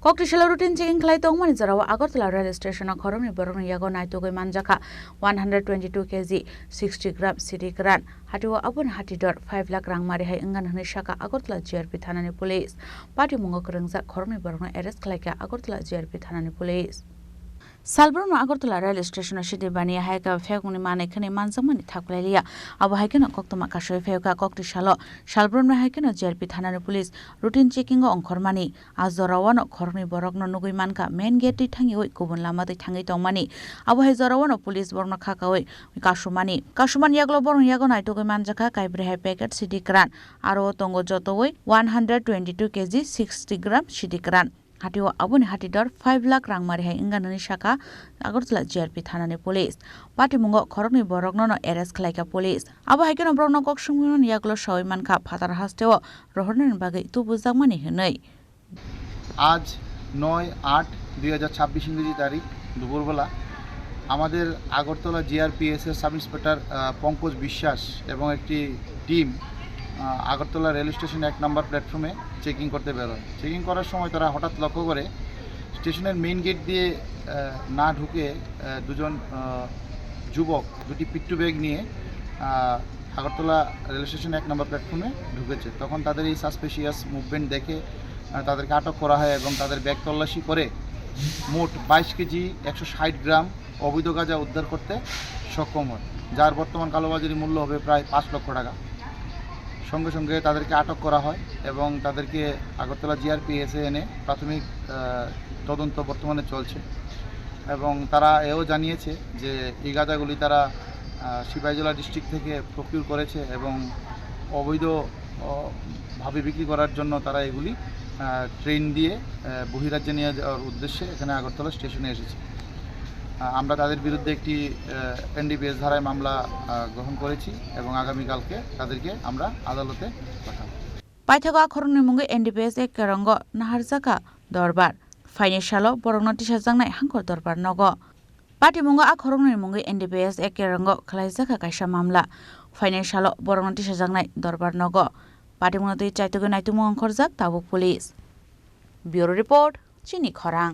Koktisalo routine checking Khlawi Tongmani Jorao Agartala rail Stationo Khoroknwi Bohrokni Yago Naitokgwi Manjakha122kg 60grm Siddi Kwran Hatio Aboni Hatidhar 5 lakh rangmari hai Honwi sakha Agartala GRP Thanani police Patimungo Kwrangjak Khoroknwi Bohrokni arrest Khlaikha Agartala GRP Thanani police Salbrumno Agartala rail Stationo Siddi baniya haika phekungni manekhani Manjakmani thaklaiya abo haikeno koktoma kasoi pheka Koktisalo Salbrumno haikeno GRP Thanani police routine checking ongkhormani Jorao Khoroknwi Bohrokno nugui manka main gate thangi oi kubun lama dei thangi tongmani abo hai Jorao police Borokno khakaoi kasumani Yago Bohrokni Yago Naitokgwi Manjakha kaibre hai packet Siddi Kwran aro tongo jotoi 122kg 60grm Siddi Kwran Hatio Aboni Hatidhar 5 lakh rangmari hai Honwi sakha Agartala GRP Thanani police Patimungo Khoroknwi Bohrokno no arrest Khlaikha police abo haikeno Borokno Khoroknwi Yago sawai manka phatar hasteo rohornen bagai tubujakmani hinoi আজ 9/8/2026 ইংরেজি তারিখ দুপুরবেলা আমাদের Agartala GRPS এর sub inspector Pankaj বিশ্বাস এবং একটি team Agartala rail station 1 নম্বর প্ল্যাটফর্মে চেকিং করতে বের হয়। চেকিং করার সময় তারা হঠাৎ লক্ষ্য করে স্টেশনের মেইন গেট দিয়ে না ঢুকে দুজন যুবক দুটি পিট্টু ব্যাগ নিয়ে আগরতলা রেল স্টেশন 1 নম্বর প্ল্যাটফর্মে ঢুকেছে। তখন তাদের এই সাসপিশিয়াস মুভমেন্ট দেখে তাদেরকে আটক করা হয় এবং তাদের ব্যাগ তল্লাশি করে মোট 22 কেজি 160 গ্রাম অবৈধ গাঁজা উদ্ধার করতে সক্ষম হয়, যার বর্তমান কালোবাজারি মূল্য হবে প্রায় 5 লক্ষ টাকা। সঙ্গে সঙ্গে তাদেরকে আটক করা হয় এবং তাদেরকে আগরতলা জিআরপিএসে এনে প্রাথমিক তদন্ত বর্তমানে চলছে এবং তারা এও জানিয়েছে যে এই গাঁজাগুলি তারা সিপাহীজলা ডিস্ট্রিক্ট থেকে প্রকিউর করেছে এবং অবৈধভাবে বিক্রি করার জন্য তারা এগুলি ট্রেন দিয়ে বহিরাজ্যে নিয়ে যাওয়ার উদ্দেশ্যে এখানে আগরতলা স্টেশনে এসেছে। আমরা তাদের বিরুদ্ধে একটি এনডিপিএস ধারায় মামলা গ্রহণ করেছি এবং আগামীকালকে তাদেরকে আমরা আদালতে পাঠাবো। Paithago Khoroknwi mungi NDPS ekkerongo naharjaka dorbar Financialo Borokno tisajangnai hangkor dorbar nogo Patimungo Khoroknwi mungi NDPS ekkerongo Khlaijaka kaisa mamla Financialo Borokno tisajangnai dorbar nogo Patimungo tei Naitokgwi Naitokgwi Manjakha122kg tabuk police Bureau report Chini Khorang